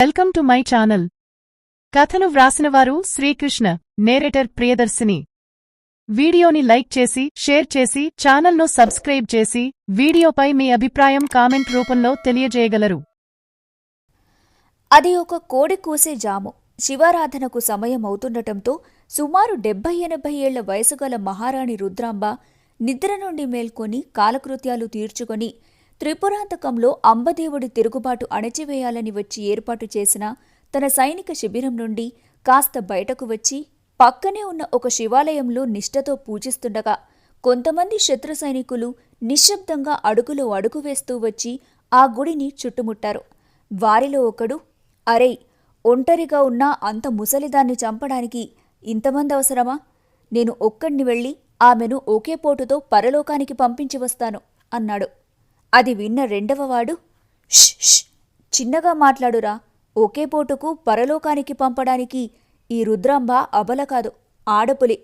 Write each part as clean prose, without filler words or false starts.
Welcome to my channel. కథను వ్రాసినవారు Srikrishna, narrator Priyadarshini. వీడియోని like చేసి, షేర్ చేసి, ఛానల్ను సబ్స్క్రైబ్ చేసి, వీడియోపై మీ అభిప్రాయం కామెంట్ రూపంలో తెలియజేయగలరు. అది ఒక కోడి కూసే జాము. శివారాధనకు సమయం అవుతుండటంతో సుమారు 70-80 ఏళ్ల వయసుగల మహారాణి రుద్రాంబ నిద్ర నుండి మేల్కొని కాలకృత్యాలు తీర్చుకొని త్రిపురాంతకంలో అంబదేవుడి తిరుగుబాటు అణచివేయాలని వచ్చి ఏర్పాటు చేసిన తన సైనిక శిబిరం నుండి కాస్త బయటకు వచ్చి పక్కనే ఉన్న ఒక శివాలయంలో నిష్ఠతో పూజిస్తుండగా కొంతమంది శత్రు సైనికులు నిశ్శబ్దంగా అడుగులో అడుగు వేస్తూ వచ్చి ఆ గుడిని చుట్టుముట్టారు. వారిలో ఒకడు, "అరేయ్, ఒంటరిగా ఉన్న అంత ముసలిదాన్ని చంపడానికి ఇంతమంది అవసరమా? నేను ఒక్కడిని వెళ్ళి ఆమెను ఒకే పోటుతో పరలోకానికి పంపించి వస్తాను" అన్నాడు. అది విన్న రెండవవాడు, "ష్ ష్, చిన్నగా మాట్లాడురా. ఒకే పోటుకు పరలోకానికి పంపడానికి ఈ రుద్రాంబ అబల కాదు, ఆడపులి.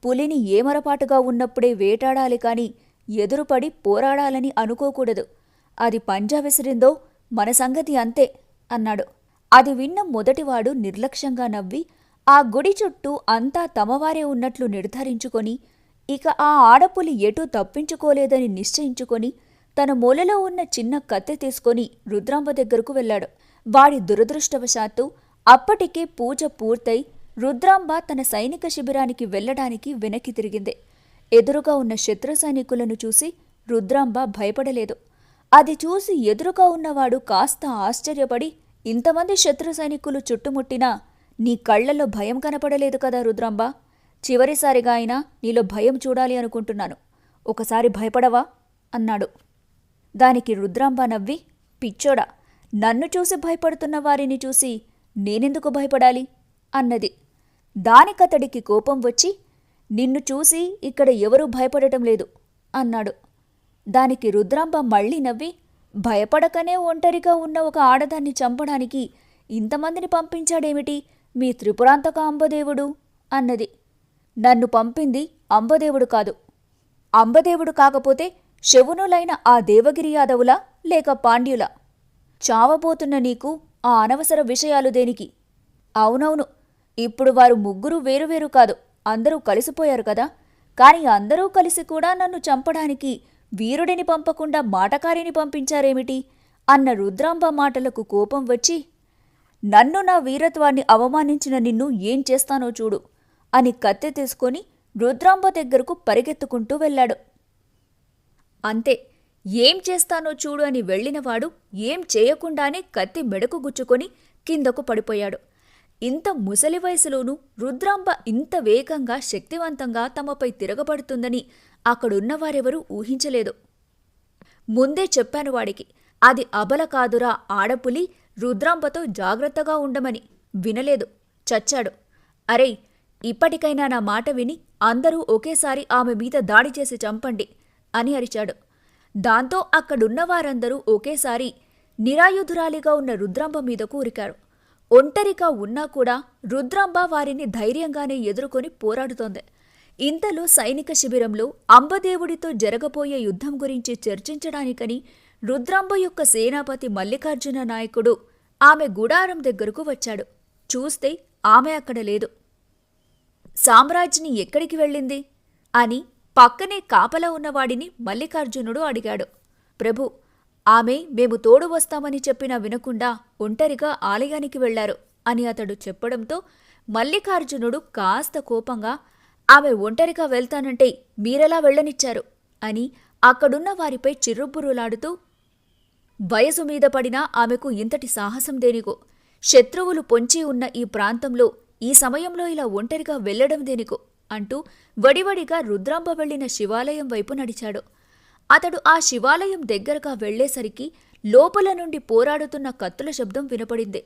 పులిని ఏమరపాటుగా ఉన్నప్పుడే వేటాడాలి కాని ఎదురుపడి పోరాడాలని అనుకోకూడదు. అది పంజా విసిరిందో మన సంగతి అంతే" అన్నాడు. అది విన్న మొదటివాడు నిర్లక్ష్యంగా నవ్వి ఆ గుడి చుట్టూ అంతా తమవారే ఉన్నట్లు నిర్ధారించుకొని ఇక ఆ ఆడపులి ఎటూ తప్పించుకోలేదని నిశ్చయించుకొని తన మూలలో ఉన్న చిన్న కత్తె తీసుకొని రుద్రాంబ దగ్గరకు వెళ్లాడు. వాడి దురదృష్టవశాత్తు అప్పటికే పూజ పూర్తయి రుద్రాంబ తన సైనిక శిబిరానికి వెళ్లడానికి వెనక్కి తిరిగింది. ఎదురుగా ఉన్న శత్రు సైనికులను చూసి రుద్రాంబ భయపడలేదు. అది చూసి ఎదురుగా ఉన్నవాడు కాస్త ఆశ్చర్యపడి, "ఇంతమంది శత్రు సైనికులు చుట్టుముట్టినా నీ కళ్లలో భయం కనపడలేదు కదా రుద్రాంబ? చివరిసారిగా అయినా నీలో భయం చూడాలి అనుకుంటున్నాను. ఒకసారి భయపడవా?" అన్నాడు. దానికి రుద్రాంబ నవ్వి, "పిచ్చోడా, నన్ను చూసి భయపడుతున్న వారిని చూసి నేనెందుకు భయపడాలి?" అన్నది. దానికతడికి కోపం వచ్చి, "నిన్ను చూసి ఇక్కడ ఎవరూ భయపడటం లేదు" అన్నాడు. దానికి రుద్రాంబ మళ్లీ నవ్వి, "భయపడకనే ఒంటరిగా ఉన్న ఒక ఆడదాన్ని చంపడానికి ఇంతమందిని పంపించాడేమిటి మీ త్రిపురాంతక అంబదేవుడు?" అన్నది. "నన్ను పంపింది అంబదేవుడు కాదు. అంబదేవుడు కాకపోతే శవునులైన ఆ దేవగిరి యాదవులా లేక పాండ్యులా? చావబోతున్న నీకు ఆ అనవసర విషయాలు దేనికి? అవునవును, ఇప్పుడు వారు ముగ్గురు వేరువేరు కాదు, అందరూ కలిసిపోయారు కదా. కాని అందరూ కలిసి కూడా నన్ను చంపడానికి వీరుడిని పంపకుండా మాటకారిని పంపించారేమిటి?" అన్న రుద్రాంబ మాటలకు కోపం వచ్చి, "నన్ను నా వీరత్వాన్ని అవమానించిన నిన్ను ఏం చేస్తానో చూడు" అని కత్తె తీసుకొని రుద్రాంబ దగ్గరకు పరిగెత్తుకుంటూ వెళ్ళాడు. అంతే, ఏం చేస్తానో చూడు అని వెళ్లినవాడు ఏం చేయకుండానే కత్తి మెడకు గుచ్చుకొని కిందకు పడిపోయాడు. ఇంత ముసలి వయసులోనూ రుద్రాంబ ఇంత వేగంగా శక్తివంతంగా తమపై తిరగబడుతుందని అక్కడున్నవారెవరూ ఊహించలేదు. ముందే చెప్పాను వాడికి, అది అబల కాదురా ఆడపులి, రుద్రాంబతో జాగ్రత్తగా ఉండమని. వినలేదు, చచ్చాడు. "అరేయ్, ఇప్పటికైనా నా మాట విని అందరూ ఒకేసారి ఆమె మీద దాడి చేసి చంపండి" అని అరిచాడు. దాంతో అక్కడున్నవారందరూ ఒకేసారి నిరాయుధురాలిగా ఉన్న రుద్రాంబ మీదకు ఉరికారు. ఒంటరిగా ఉన్నా కూడా రుద్రాంబ వారిని ధైర్యంగానే ఎదుర్కొని పోరాడుతోంది. ఇంతలో సైనిక శిబిరంలో అంబదేవుడితో జరగబోయే యుద్ధం గురించి చర్చించడానికని రుద్రాంబ యొక్క సేనాపతి మల్లికార్జున నాయకుడు ఆమె గుడారం దగ్గరకు వచ్చాడు. చూస్తే ఆమె అక్కడ లేదు. "సామ్రాజ్ఞి ఎక్కడికి వెళ్ళింది?" అని పక్కనే కాపలా ఉన్నవాడిని మల్లికార్జునుడు అడిగాడు. "ప్రభు, ఆమె మేము తోడు వస్తామని చెప్పినా వినకుండా ఒంటరిగా ఆలయానికి వెళ్లారు" అని అతడు చెప్పడంతో మల్లికార్జునుడు కాస్త కోపంగా, "ఆమె ఒంటరిగా వెళ్తానంటే మీరెలా వెళ్లనిచ్చారు?" అని అక్కడున్న వారిపై చిర్రుబ్బురులాడుతూ, "వయసు మీద పడినా ఆమెకు ఇంతటి సాహసం దేనికో? శత్రువులు పొంచి ఉన్న ఈ ప్రాంతంలో ఈ సమయంలో ఇలా ఒంటరిగా వెళ్లడం దేనికో?" అంటూ వడివడిగా రుద్రాంబ వెళ్లిన శివాలయం వైపు నడిచాడు. అతడు ఆ శివాలయం దగ్గరగా వెళ్లేసరికి లోపల నుండి పోరాడుతున్న కత్తుల శబ్దం వినపడింది.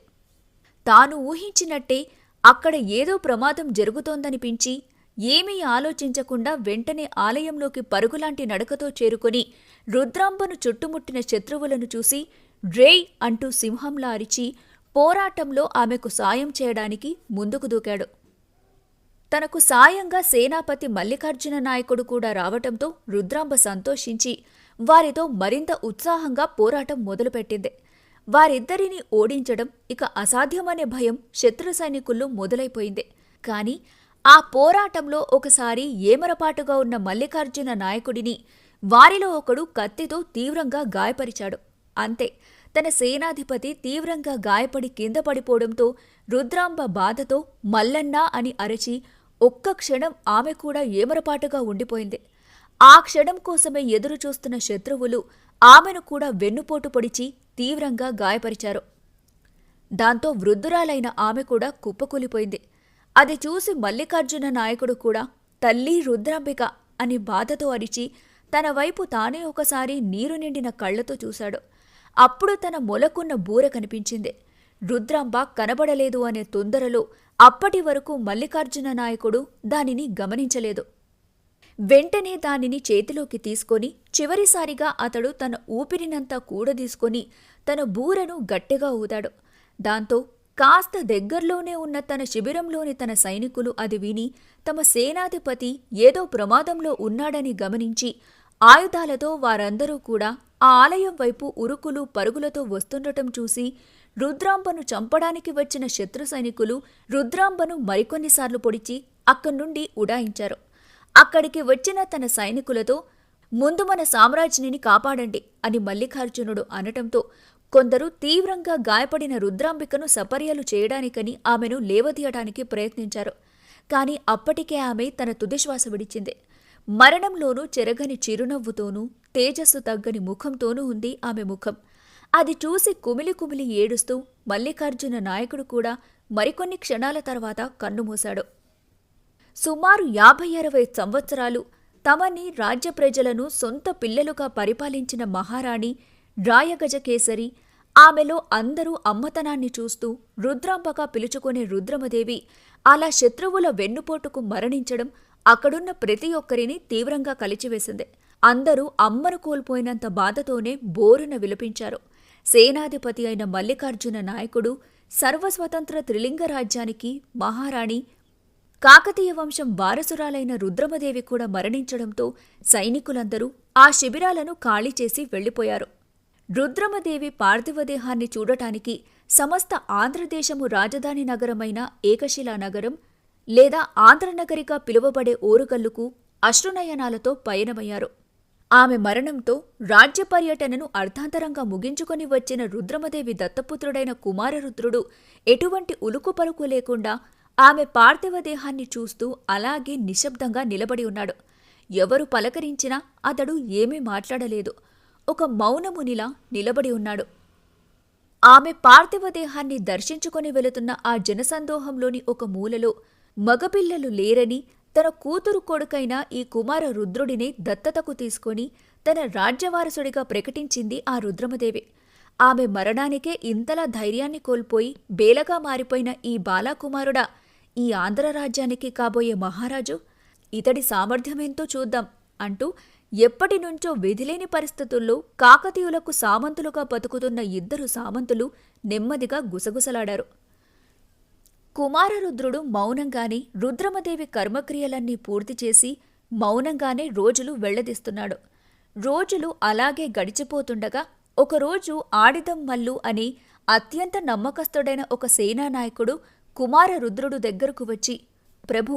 తాను ఊహించినట్టే అక్కడ ఏదో ప్రమాదం జరుగుతోందనిపించి ఏమీ ఆలోచించకుండా వెంటనే ఆలయంలోకి పరుగులాంటి నడకతో చేరుకొని రుద్రాంబను చుట్టుముట్టిన శత్రువులను చూసి రేయ్ అంటూ సింహంలా అరిచి పోరాటంలో ఆమెకు సాయం చేయడానికి ముందుకు దూకాడు. తనకు సాయంగా సేనాపతి మల్లికార్జున నాయకుడు కూడా రావటంతో రుద్రాంబ సంతోషించి వారితో మరింత ఉత్సాహంగా పోరాటం మొదలుపెట్టింది. వారిద్దరినీ ఓడించడం ఇక అసాధ్యమనే భయం శత్రు సైనికుల్లో మొదలైపోయింది. కాని ఆ పోరాటంలో ఒకసారి ఏమరపాటుగా ఉన్న మల్లికార్జున నాయకుడిని వారిలో ఒకడు కత్తితో తీవ్రంగా గాయపరిచాడు. అంతే, తన సేనాధిపతి తీవ్రంగా గాయపడి కింద పడిపోవడంతో రుద్రాంబ బాధతో మల్లన్నా అని అరచి ఒక్క క్షణం ఆమె కూడా ఏమరపాటుగా ఉండిపోయింది. ఆ క్షణం కోసమే ఎదురుచూస్తున్న శత్రువులు ఆమెను కూడా వెన్నుపోటు పొడిచి తీవ్రంగా గాయపరిచారు. దాంతో వృద్ధురాలైన ఆమె కూడా కుప్పకూలిపోయింది. అది చూసి మల్లికార్జున నాయకుడు కూడా తల్లి రుద్రాంబిక అని బాధతో అరిచి తన వైపు తానే ఒకసారి నీరు నిండిన కళ్లతో చూశాడు. అప్పుడు తన మొలకున్న బూర కనిపించింది. రుద్రాంబ కనబడలేదు అనే తొందరలో అప్పటి వరకు మల్లికార్జున నాయకుడు దానిని గమనించలేదు. వెంటనే దానిని చేతిలోకి తీసుకొని చివరిసారిగా అతడు తన ఊపిరినంతా కూడదీసుకొని తన బూరను గట్టిగా ఊదాడు. దాంతో కాస్త దగ్గర్లోనే ఉన్న తన శిబిరంలోని తన సైనికులు అది విని తమ సేనాధిపతి ఏదో ప్రమాదంలో ఉన్నాడని గమనించి ఆయుధాలతో వారందరూ కూడా ఆ ఆలయం వైపు ఉరుకులు పరుగులతో వస్తుండటం చూసి రుద్రాంబను చంపడానికి వచ్చిన శత్రు సైనికులు రుద్రాంబను మరికొన్నిసార్లు పొడిచి అక్కడ్నుండి ఉడాయించారు. అక్కడికి వచ్చిన తన సైనికులతో ముందు మన సామ్రాజ్ఞిని కాపాడండి అని మల్లికార్జునుడు అనటంతో కొందరు తీవ్రంగా గాయపడిన రుద్రాంబికను సపర్యలు చేయడానికని ఆమెను లేవదీయడానికి ప్రయత్నించారు. కాని అప్పటికే ఆమె తన తుదిశ్వాస విడిచింది. మరణంలోనూ చెరగని చిరునవ్వుతోనూ తేజస్సు తగ్గని ముఖంతోనూ ఉంది ఆమె ముఖం. అది చూసి కుమిలి కుమిలి ఏడుస్తూ మల్లికార్జున నాయకుడు కూడా మరికొన్ని క్షణాల తర్వాత కన్నుమూశాడు. సుమారు 50-60 సంవత్సరాలు తమని రాజ్య ప్రజలను సొంత పిల్లలుగా పరిపాలించిన మహారాణి రాయగజకేసరి, ఆమెలో అందరూ అమ్మతనాన్ని చూస్తూ రుద్రాంబగా పిలుచుకునే రుద్రమదేవి అలా శత్రువుల వెన్నుపోటుకు మరణించడం అక్కడున్న ప్రతి ఒక్కరిని తీవ్రంగా కలిచివేసింది. అందరూ అమ్మను కోల్పోయినంత బాధతోనే బోరున విలపించారు. సేనాధిపతి అయిన మల్లికార్జున నాయకుడు, సర్వస్వతంత్ర త్రిలింగ రాజ్యానికి మహారాణి, కాకతీయ వంశం వారసురాలైన రుద్రమదేవి కూడా మరణించడంతో సైనికులందరూ ఆ శిబిరాలను ఖాళీ చేసి వెళ్లిపోయారు. రుద్రమదేవి పార్థివదేహాన్ని చూడటానికి సమస్త ఆంధ్రదేశము రాజధాని నగరమైన ఏకశిలా నగరం లేదా ఆంధ్రనగరిగా పిలువబడే ఓరుగల్లుకు అశ్రునయనాలతో పయనమయ్యారు. ఆమె మరణంతో రాజ్య పర్యటనను అర్థాంతరంగా ముగించుకొని వచ్చిన రుద్రమదేవి దత్తపుత్రుడైన కుమారరుద్రుడు ఎటువంటి ఉలుకు పలుకు లేకుండా ఆమె పార్థివదేహాన్ని చూస్తూ అలాగే నిశ్శబ్దంగా నిలబడి ఉన్నాడు. ఎవరు పలకరించినా అతడు ఏమీ మాట్లాడలేదు. ఒక మౌనమునిలా నిలబడి ఉన్నాడు. ఆమె పార్థివదేహాన్ని దర్శించుకొని వెళుతున్న ఆ జనసందోహంలోని ఒక మూలలో మగపిల్లలు లేరని, తన కూతురు కొడుకైన ఈ కుమార రుద్రుడిని దత్తతకు తీసుకొని తన రాజ్యవారసుడిగా ప్రకటించింది ఆ రుద్రమదేవి. ఆమె మరణానికే ఇంతలా ధైర్యాన్ని కోల్పోయి బేలగా మారిపోయిన ఈ బాలాకుమారుడా ఈ ఆంధ్రరాజ్యానికి కాబోయే మహారాజు, ఇతడి సామర్థ్యమేంతో చూద్దాం అంటూ ఎప్పటినుంచో విధిలేని పరిస్థితుల్లో కాకతీయులకు సామంతులుగా బతుకుతున్న ఇద్దరు సామంతులు నెమ్మదిగా గుసగుసలాడారు. కుమారరుద్రుడు మౌనంగానే రుద్రమదేవి కర్మక్రియలన్నీ పూర్తి చేసి మౌనంగానే రోజులు వెళ్లదీస్తున్నాడు. రోజులు అలాగే గడిచిపోతుండగా ఒకరోజు ఆడిదం మల్లు అని అత్యంత నమ్మకస్తుడైన ఒక సేనానాయకుడు కుమారరుద్రుడు దగ్గరకు వచ్చి, ప్రభు,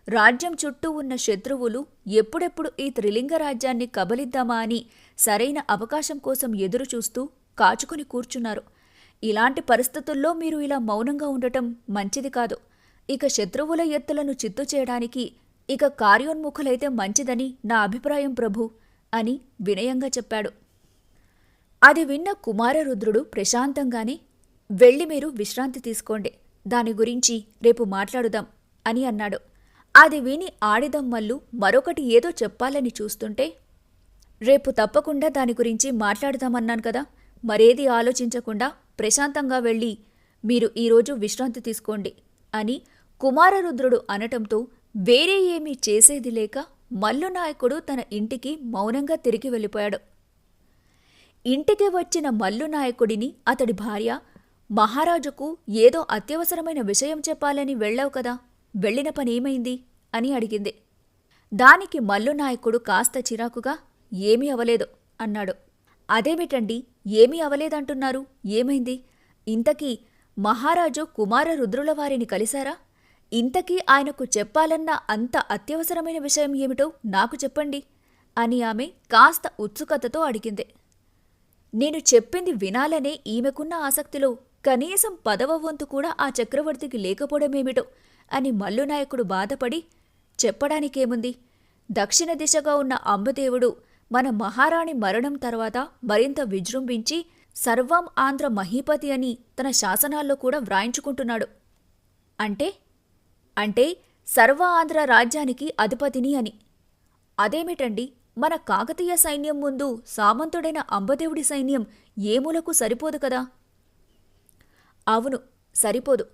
రాజ్యం చుట్టూ ఉన్న శత్రువులు ఎప్పుడెప్పుడు ఈ త్రిలింగ రాజ్యాన్ని కబలిద్దామా అని సరైన అవకాశం కోసం ఎదురుచూస్తూ కాచుకుని కూర్చున్నారు. ఇలాంటి పరిస్థితుల్లో మీరు ఇలా మౌనంగా ఉండటం మంచిది కాదు. ఇక శత్రువుల ఎత్తులను చిత్తు చేయడానికి ఇక కార్యోన్ముఖులైతే మంచిదని నా అభిప్రాయం ప్రభు అని వినయంగా చెప్పాడు. అది విన్న కుమారరుద్రుడు ప్రశాంతంగానే, వెళ్ళి మీరు విశ్రాంతి తీసుకోండి, దాని గురించి రేపు మాట్లాడుదాం అని అన్నాడు. అది విని ఆడిదమ్మల్లు మరొకటి ఏదో చెప్పాలని చూస్తుంటే, రేపు తప్పకుండా దాని గురించి మాట్లాడుదామన్నాను కదా, మరేది ఆలోచించకుండా ప్రశాంతంగా వెళ్ళి మీరు ఈరోజు విశ్రాంతి తీసుకోండి అని కుమారరుద్రుడు అనటంతో వేరే ఏమీ చేసేది లేక మల్లునాయకుడు తన ఇంటికి మౌనంగా తిరిగి వెళ్ళిపోయాడు. ఇంటికి వచ్చిన మల్లునాయకుడిని అతడి భార్య, మహారాజుకు ఏదో అత్యవసరమైన విషయం చెప్పాలని వెళ్ళావు కదా, వెళ్ళిన పనేమైంది అని అడిగింది. దానికి మల్లునాయకుడు కాస్త చిరాకుగా, ఏమీ అవలేదు అన్నాడు. అదేమిటండి, ఏమీ అవలేదంటున్నారు? ఏమైంది? ఇంతకీ మహారాజు కుమారరుద్రుల వారిని కలిశారా? ఇంతకీ ఆయనకు చెప్పాలన్న అంత అత్యవసరమైన విషయం ఏమిటో నాకు చెప్పండి అని ఆమె కాస్త ఉత్సుకతతో అడిగింది. నేను చెప్పింది వినాలనే ఈమెకున్న ఆసక్తిలో కనీసం 10వ వంతు కూడా ఆ చక్రవర్తికి లేకపోవడమేమిటో అని మల్లునాయకుడు బాధపడి, చెప్పడానికేముంది, దక్షిణ దిశగా ఉన్న అంబదేవుడు మన మహారాణి మరణం తర్వాత మరింత విజృంభించి సర్వం ఆంధ్ర మహీపతి అని తన శాసనాల్లో కూడా వ్రాయించుకుంటున్నాడు. అంటే సర్వ ఆంధ్ర రాజ్యానికి అధిపతిని అని. అదేమిటండి, మన కాకతీయ సైన్యం ముందు సామంతుడైన అంబదేవుడి సైన్యం ఏ మూలకు సరిపోదు కదా? అవును, సరిపోదు.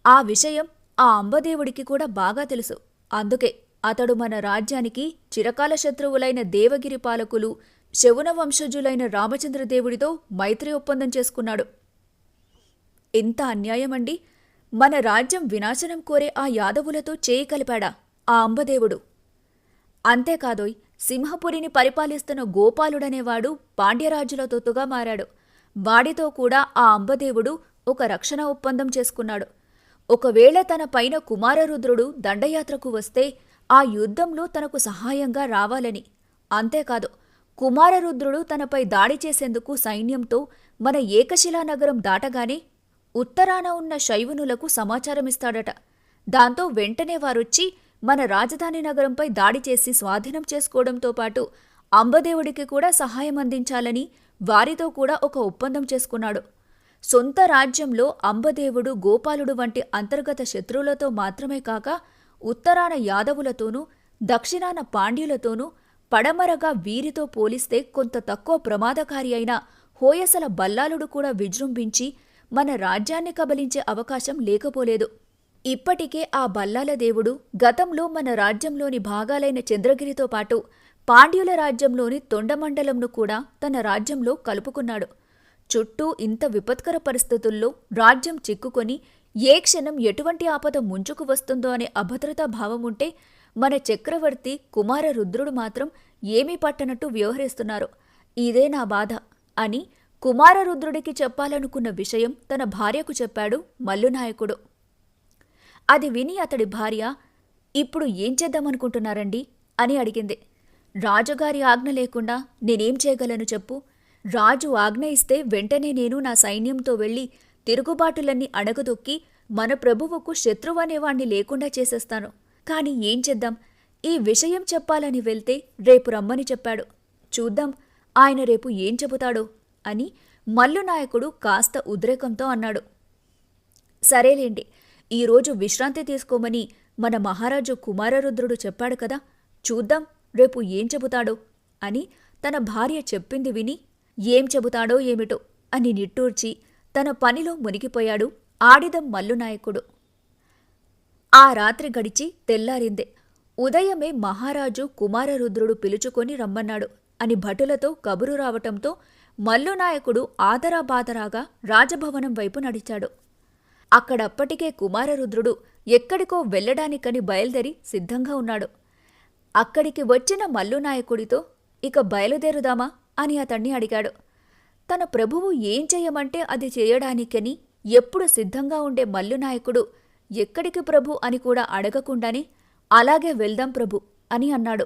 ఆ విషయం ఆ అంబదేవుడికి కూడా బాగా తెలుసు. అందుకే అతడు మన రాజ్యానికి చిరకాల శత్రువులైన దేవగిరి పాలకులు, శవున వంశజులైన రామచంద్రదేవుడితో మైత్రి ఒప్పందం చేసుకున్నాడు. ఎంత అన్యాయమండి! మన రాజ్యం వినాశనం కోరే ఆ యాదవులతో చేయి కలిపాడా ఆ అంబదేవుడు? అంతేకాదోయ్, సింహపురిని పరిపాలిస్తున్న గోపాలుడనేవాడు పాండ్యరాజుల తొత్తుగా మారాడు. వాడితో కూడా ఆ అంబదేవుడు ఒక రక్షణ ఒప్పందం చేసుకున్నాడు. ఒకవేళ తన పైన కుమారరుద్రుడు దండయాత్రకు వస్తే ఆ యుద్ధంలో తనకు సహాయంగా రావాలని. అంతేకాదు, కుమారరుద్రుడు తనపై దాడి చేసేందుకు సైన్యంతో మన ఏకశిలానగరం దాటగానే ఉత్తరాన ఉన్న శైవునులకు సమాచారమిస్తాడట. దాంతో వెంటనే వారొచ్చి మన రాజధాని నగరంపై దాడి చేసి స్వాధీనం చేసుకోవడంతో పాటు అంబదేవుడికి కూడా సహాయం అందించాలని వారితో కూడా ఒక ఒప్పందం చేసుకున్నాడు. సొంత రాజ్యంలో అంబదేవుడు, గోపాలుడు వంటి అంతర్గత శత్రువులతో మాత్రమే కాక ఉత్తరాన యాదవులతోనూ, దక్షిణాన పాండ్యులతోనూ, పడమరగా వీరితో పోలిస్తే కొంత తక్కువ ప్రమాదకారి అయిన హోయసల బల్లాలుడు కూడా విజృంభించి మన రాజ్యాన్ని కబలించే అవకాశం లేకపోలేదు. ఇప్పటికే ఆ బల్లాల దేవుడు గతంలో మన రాజ్యంలోని భాగాలైన చంద్రగిరితో పాటు పాండ్యుల రాజ్యంలోని తొండమండలంను కూడా తన రాజ్యంలో కలుపుకున్నాడు. చుట్టూ ఇంత విపత్కర పరిస్థితుల్లో రాజ్యం చిక్కుకొని ఏ క్షణం ఎటువంటి ఆపద ముంచుకు వస్తుందో అనే అభద్రతా భావముంటే మన చక్రవర్తి కుమారరుద్రుడు మాత్రం ఏమీ పట్టనట్టు వ్యవహరిస్తున్నారు. ఇదే నా బాధ అని కుమారరుద్రుడికి చెప్పాలనుకున్న విషయం తన భార్యకు చెప్పాడు మల్లునాయకుడు. అది విని అతడి భార్య, ఇప్పుడు ఏం చేద్దామనుకుంటున్నారండి అని అడిగింది. రాజుగారి ఆజ్ఞ లేకుండా నేనేం చేయగలను చెప్పు? రాజు ఆజ్ఞ ఇస్తే వెంటనే నేను నా సైన్యంతో వెళ్లి తిరుగుబాటులన్నీ అణగదొక్కి మన ప్రభువుకు శత్రువనేవాణ్ణి లేకుండా చేసేస్తాను. కాని ఏం చేద్దాం? ఈ విషయం చెప్పాలని వెళ్తే రేపు రమ్మని చెప్పాడు. చూద్దాం ఆయన రేపు ఏం చెబుతాడో అని మల్లునాయకుడు కాస్త ఉద్రేకంతో అన్నాడు. సరేలేండి, ఈరోజు విశ్రాంతి తీసుకోమని మన మహారాజు కుమారరుద్రుడు చెప్పాడు కదా, చూద్దాం రేపు ఏం చెబుతాడో అని తన భార్య చెప్పింది విని ఏం చెబుతాడో ఏమిటో అని నిట్టూర్చి తన పనిలో మునిగిపోయాడు ఆడిదం మల్లునాయకుడు. ఆ రాత్రి గడిచి తెల్లారిందే. ఉదయమే మహారాజు కుమారరుద్రుడు పిలుచుకొని రమ్మన్నాడు అని భటులతో కబురు రావటంతో మల్లునాయకుడు ఆదరాబాదరాగా రాజభవనం వైపు నడిచాడు. అక్కడప్పటికే కుమారరుద్రుడు ఎక్కడికో వెళ్లడానికని బయలుదేరి సిద్ధంగా ఉన్నాడు. అక్కడికి వచ్చిన మల్లునాయకుడితో ఇక బయలుదేరుదామా అని అతణ్ణి అడిగాడు. తన ప్రభువు ఏం చేయమంటే అది చేయడానికని ఎప్పుడు సిద్ధంగా ఉండే మల్లునాయకుడు ఎక్కడికి ప్రభు అని కూడా అడగకుండానే అలాగే వెళ్దాం ప్రభు అని అన్నాడు.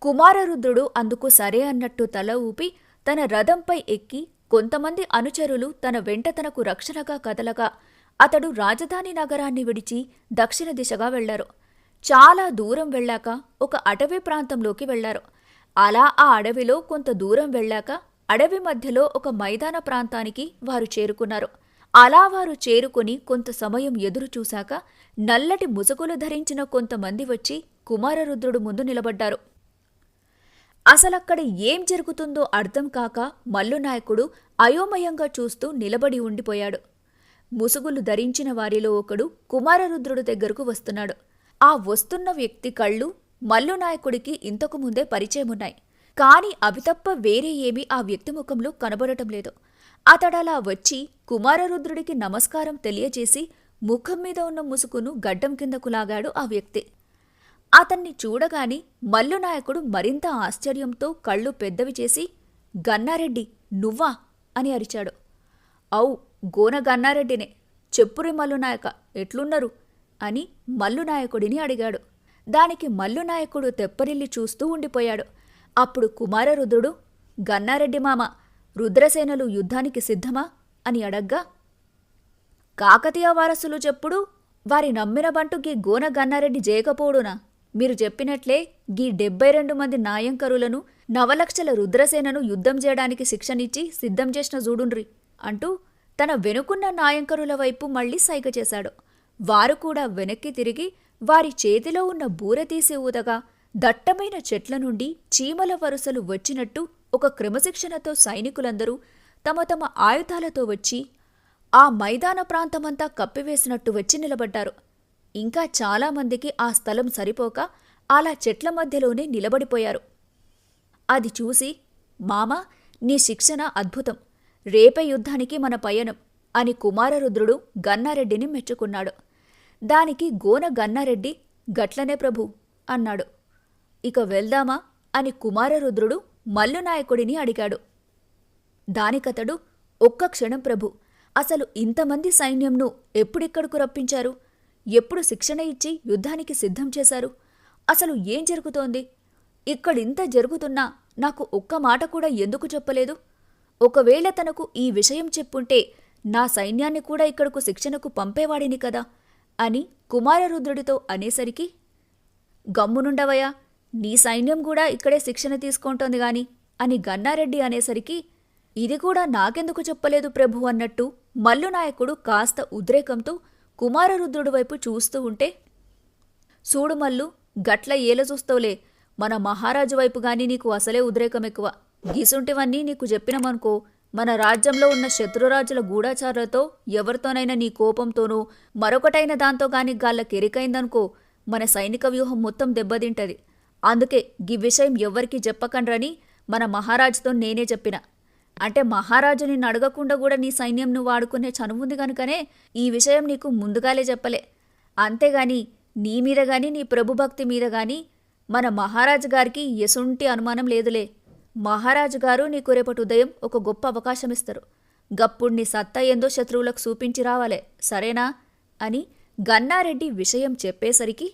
కుమారరుద్రుడు అందుకు సరే అన్నట్టు తల ఊపి తన రథంపై ఎక్కి కొంతమంది అనుచరులు తన వెంట తనకు రక్షణగా కదలగా అతడు రాజధాని నగరాన్ని విడిచి దక్షిణ దిశగా వెళ్లారు. చాలా దూరం వెళ్ళాక ఒక అటవీ ప్రాంతంలోకి వెళ్లారు. అలా ఆ అడవిలో కొంత దూరం వెళ్ళాక అడవి మధ్యలో ఒక మైదాన ప్రాంతానికి వారు చేరుకున్నారు. అలా వారు చేరుకుని కొంత సమయం ఎదురు చూశాక నల్లటి ముసుగులు ధరించిన కొంతమంది వచ్చి కుమారరుద్రుడు ముందు నిలబడ్డారు. అసలక్కడ ఏం జరుగుతుందో అర్థం కాక మల్లునాయకుడు అయోమయంగా చూస్తూ నిలబడి ఉండిపోయాడు. ముసుగులు ధరించిన వారిలో ఒకడు కుమారరుద్రుడు దగ్గరకు వస్తున్నాడు. ఆ వస్తున్న వ్యక్తి కళ్ళు మల్లునాయకుడికి ఇంతకు ముందే పరిచయమున్నాయి. కాని అవి తప్ప వేరే ఏమీ ఆ వ్యక్తి ముఖంలో కనబడటం లేదు. అతడలా వచ్చి కుమారరుద్రుడికి నమస్కారం తెలియజేసి ముఖం మీద ఉన్న ముసుగును గడ్డం కిందకు లాగాడు ఆ వ్యక్తి. అతన్ని చూడగాని మల్లునాయకుడు మరింత ఆశ్చర్యంతో కళ్ళు పెద్దవి చేసి, గన్నారెడ్డి నువ్వా అని అరిచాడు. అవు, గోన గన్నారెడ్డినే. చెప్పురి మల్లునాయక, ఎట్లున్నారు అని మల్లునాయకుడిని అడిగాడు. దానికి మల్లునాయకుడు తెప్పరిల్లి చూస్తూ ఉండిపోయాడు. అప్పుడు కుమారరుద్రుడు, గన్నారెడ్డి మామ, రుద్రసేనలు యుద్ధానికి సిద్ధమా అని అడగ్గా, కాకతీయ వారసులు చెప్పుడు వారి నమ్మిన బంటు గీ గోన గన్నారెడ్డి జేయకపోడునా? మీరు చెప్పినట్లే గీ 72 మంది నాయంకరులను 9 లక్షల రుద్రసేనను యుద్ధం చేయడానికి శిక్షనిచ్చి సిద్ధం చేసిన జూడుండ్రి అంటూ తన వెనుకున్న నాయంకరుల వైపు మళ్లీ సైగ చేశాడు. వారు కూడా వెనక్కి తిరిగి వారి చేతిలో ఉన్న బూర తీసి ఊదగా దట్టమైన చెట్ల నుండి చీమల వరుసలు వచ్చినట్టు ఒక క్రమశిక్షణతో సైనికులందరూ తమ తమ ఆయుధాలతో వచ్చి ఆ మైదాన ప్రాంతమంతా కప్పివేసినట్టు వచ్చి నిలబడ్డారు. ఇంకా చాలామందికి ఆ స్థలం సరిపోక అలా చెట్ల మధ్యలోనే నిలబడిపోయారు. అది చూసి, మామా, నీ శిక్షణ అద్భుతం, రేపే యుద్ధానికి మన పయనం అని కుమారరుద్రుడు గన్నారెడ్డిని మెచ్చుకున్నాడు. దానికి గోన గన్నారెడ్డి, గట్లనే ప్రభు అన్నాడు. ఇక వెళ్దామా అని కుమారరుద్రుడు మల్లునాయకుడిని అడిగాడు. దానికతడు, ఒక్క క్షణం ప్రభు, అసలు ఇంతమంది సైన్యంను ఎప్పుడిక్కడకు రప్పించారు? ఎప్పుడు శిక్షణ ఇచ్చి యుద్ధానికి సిద్ధం చేశారు? అసలు ఏం జరుగుతోంది? ఇక్కడింత జరుగుతున్నా నాకు ఒక్క మాట కూడా ఎందుకు చెప్పలేదు? ఒకవేళ తనకు ఈ విషయం చెప్పుంటే నా సైన్యాన్ని కూడా ఇక్కడకు శిక్షణకు పంపేవాడిని కదా అని కుమారరుద్రుడితో అనేసరికి, గమ్మునుండవయ్యా, నీ సైన్యం కూడా ఇక్కడే శిక్షణ తీసుకుంటోంది గాని అని గన్నారెడ్డి అనేసరికి, ఇది కూడా నాకెందుకు చెప్పలేదు ప్రభు అన్నట్టు మల్లునాయకుడు కాస్త ఉద్రేకంతో కుమారరుద్రుడి వైపు చూస్తూ ఉంటే, చూడు మల్లు, గట్ల ఏల చూస్తావులే, మన మహారాజు వైపు గాని నీకు అసలే ఉద్రేకం ఎక్కువ. గీసుంటివన్నీ నీకు చెప్పినమనుకో, మన రాజ్యంలో ఉన్న శత్రురాజుల గూఢాచారులతో ఎవరితోనైనా నీ కోపంతోనూ మరొకటైన దాంతో గాని గాళ్ళకెరికైందనుకో, మన సైనిక వ్యూహం మొత్తం దెబ్బతింటది. అందుకే గీ విషయం ఎవ్వరికీ చెప్పకండ్రని మన మహారాజుతో నేనే చెప్పిన. అంటే మహారాజు నిన్ను అడగకుండా కూడా నీ సైన్యంను వాడుకునే చనువుంది గనుకనే ఈ విషయం నీకు ముందుగాలే చెప్పలే. అంతేగాని నీ మీద గాని నీ ప్రభుభక్తి మీద గాని మన మహారాజు గారికి ఎసుంటి అనుమానం లేదులే. మహారాజు గారు నీకు రేపటి ఉదయం ఒక గొప్ప అవకాశమిస్తారు. గప్పుడు నీ సత్తా ఏందో శత్రువులకు చూపించి రావాలే, సరేనా అని గన్నారెడ్డి విషయం చెప్పేసరికి,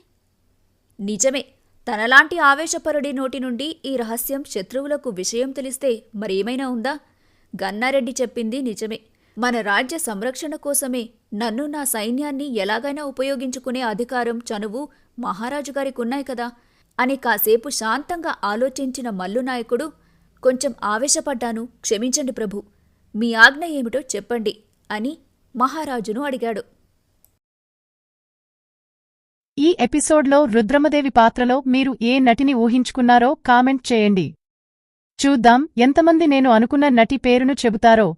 నిజమే, తనలాంటి ఆవేశపరుడి నోటి నుండి ఈ రహస్యం శత్రువులకు విషయం తెలిస్తే మరేమైనా ఉందా? గన్నారెడ్డి చెప్పింది నిజమే. మన రాజ్య సంరక్షణ కోసమే నన్ను, నా సైన్యాన్ని ఎలాగైనా ఉపయోగించుకునే అధికారం, చనువు మహారాజుగారికున్నాయి కదా అని కాసేపు శాంతంగా ఆలోచించిన మల్లునాయకుడు, కొంచెం ఆవేశపడ్డాను, క్షమించండి ప్రభు, మీ ఆజ్ఞ ఏమిటో చెప్పండి అని మహారాజును అడిగాడు. ఈ ఎపిసోడ్లో రుద్రమదేవి పాత్రలో మీరు ఏ నటిని ఊహించుకున్నారో కామెంట్ చేయండి. చూద్దాం ఎంతమంది నేను అనుకున్న నటి పేరును చెబుతారో.